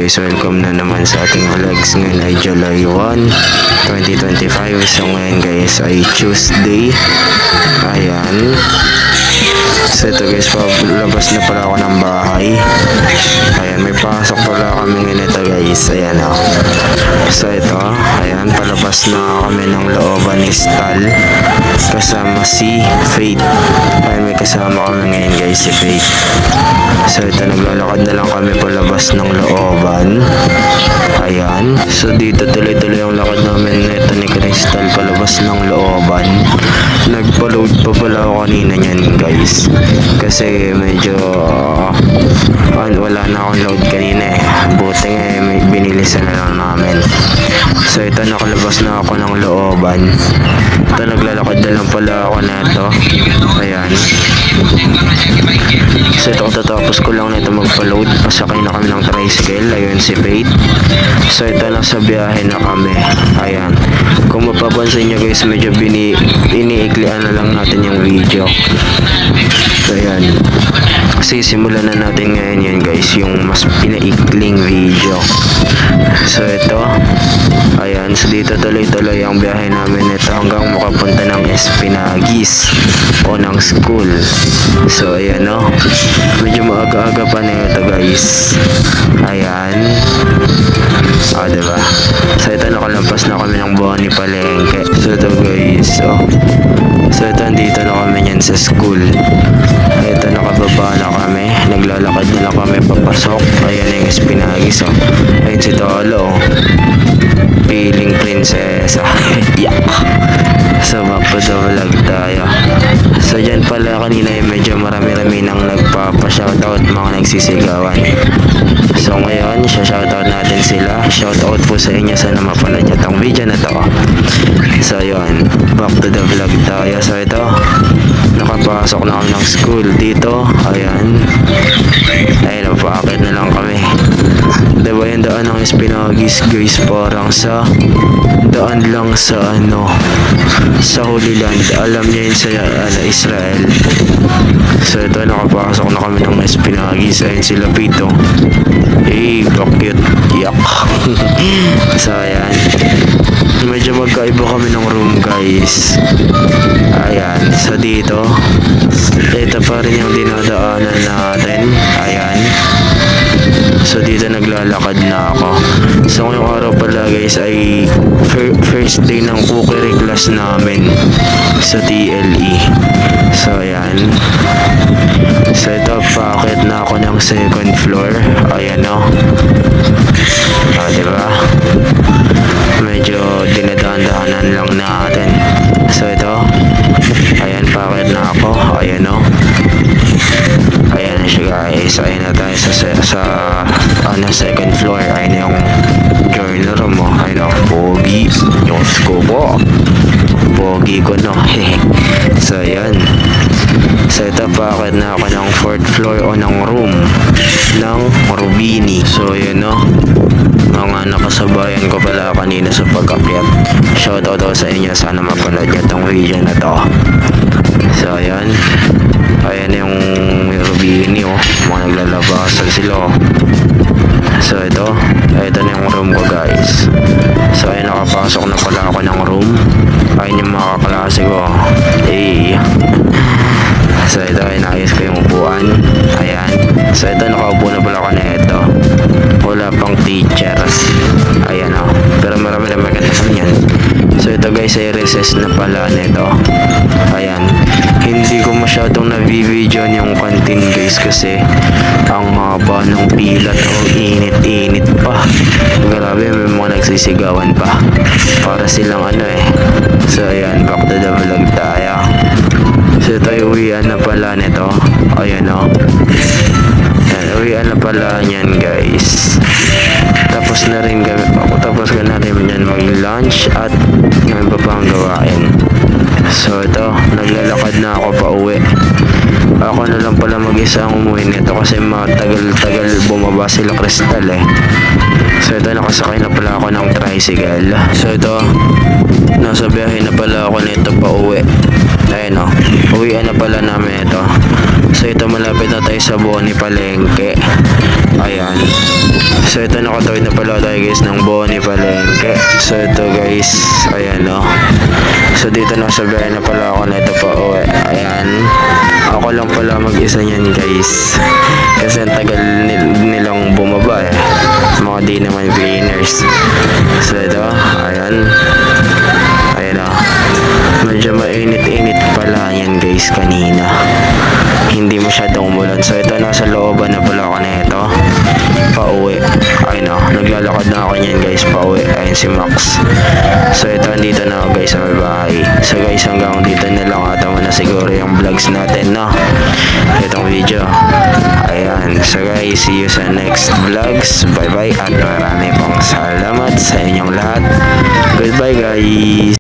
guys, welcome na naman sa ating vlogs. Ngayon ay July 1, 2025. So ngayon guys ay Tuesday. Ayan. So ito guys, labas na pala ako ng bahay. Ayan, may pasok pala kami ngayon ito guys. Ayan o. So ito, ayan, palabas na kami ng looban ni Stal. Kasama si Faith. Ayan, may kasama kami ngayon guys, si Faith. So ito, naglalakad na lang kami palabas ng looban. Ayan. So dito tuloy-tuloy ang lakad namin nito ni Crystal palabas ng looban. Nagpa-load pa pala ako kanina niyan guys. Kasi medyo wala na akong load kanina eh. Buti nga eh, may binilisan na lang namin. So ito, nakalabas na ako ng looban. Ito, naglalakad na lang pala ako neto. Ayan. So ito, tatapos ko lang nito magpa-load. Pasakay na kami ng tricycle. Ayun si Faith. So ito, nasa biyahe na kami. Ayan. Kung mapapansin nyo guys, medyo iniiklian na lang natin yung video. So ayan. Sisimulan na natin ngayon yan guys, yung mas pinaikling video. So ito, ayan, so dito tuloy-tuloy ang biyahe namin ito hanggang makapunta ng Espinagis o ng school. So ayan o, medyo maaga-aga pa na ito guys. Ayan. O diba, so ito, nakalampas na kami ng Boni Palengke. So ito guys, so ito, dito na kami yan sa school. Ito, nakababa na kami, naglalakad na lang kami papasok. Ayan yung Espinagis o. Ayun si Tolo, feeling prinsesa. Yak. So back to the vlog tayo. So dyan pala kanina yung medyo marami-rami nang nagpapa-shoutout, mga nagsisigawan. So ngayon, shoutout natin sila. Shoutout po sa inyo, sana mapanood nyo tong video na to. So yun, back to the vlog tayo. So ito, nakapasok na kami ng school dito. Ayan. Ayun, napakakit na lang kami. Diba yung daan ng Espinagis guys, parang sa daan lang sa sa Holy Land. Alam niyo yun sa Israel. So ito, nakapasok na kami ng Espinagis. Ayun sila Pito. Bakit? Yak. So ayan, medyo magkaiba kami ng room guys. Ayan, so dito, ito pa rin yung dinadaanan natin. Ayan. So dito naglalakad na ako. So ngayong araw pala guys ay first day ng cookery class namin sa TLE. So ayan. So ito, paakit na ako ng second floor. Ayan o. Diba? Medyo dinadaan-dahanan lang natin. So ito, ayan, paakit na ako. Ayan o. Ayan na siya guys. Ayan na tayo sa second floor. Ayan yung journal room mo. Ayan o, pogi. Diyos ko po, pogi ko no. So ayan. So ito, paakit na ako ng fourth floor o ng room ng Rubini. So yun no, mga nakasabayan ko pala kanina sa pag-akyat. Shoutout ako sa inyo, sana mapanood nyo itong video na to. So ayan, ayan yung Rubini o, mga naglalabasan sila o. So ito na yung room ko guys. So ayan, nakapasok na pala ako ng room. Ayan yung mga kaklase ko. So ito, inayos ko yung upuan. Ayan. So ito, nakaupo na pala ako na ito. Wala pang teachers. Ayan o. Pero marami na maganda sa yan. So ito guys, ay recess na pala nito. Ayan. Hindi ko masyadong na-video yung canteen guys kasi ang haba ng pila to. Init-init pa. Grabe, may mga nagsisigawan pa. Para silang So ayan, back to the vlog tayo. So tayo, uwian na pala nito. Ayan o. Uwian na pala niyan guys. Tapos na rin yan mag-lunch at may pa pang gawain. So ito, naglalakad na ako pa uwi. Ako na lang pala mag-isa ang umuwi nito kasi matagal-tagal bumaba sila Crystal eh. So ito, nakasakay na pala ako ng tricycle. So ito, nasa biyahe na pala ako nito pa uwi. Ayun o, uwian na pala namin ito. So ito, malapit na tayo sa Boni Palengke. Ayan. So ito, nakatawid na pala tayo guys ng Boni Palengke. So ito guys, ayan o. So dito nasa biyahe na pala ako na ito pa uwi. Ayan. Ako lang pala mag-isa niyan guys. Kasi ang tagal nilang bumaba eh. Mga di naman cleaners. So ito, ayan. Ayan o. Medyo mainit-init pala yan guys kanina. Hindi masyadong umulan. So ito, nasa looban na pala ako na ito. Pauwi. Ayun o, naglalakad na ako niyan guys pauwi. Ayun si Max. So ito, andito na ako guys sa may bahay. So guys, hanggang dito na lang ata muna siguro yung vlogs natin, no? Itong video. Ayan. So guys, see you sa next vlogs. Bye bye at marami pong salamat sa inyong lahat. Goodbye guys.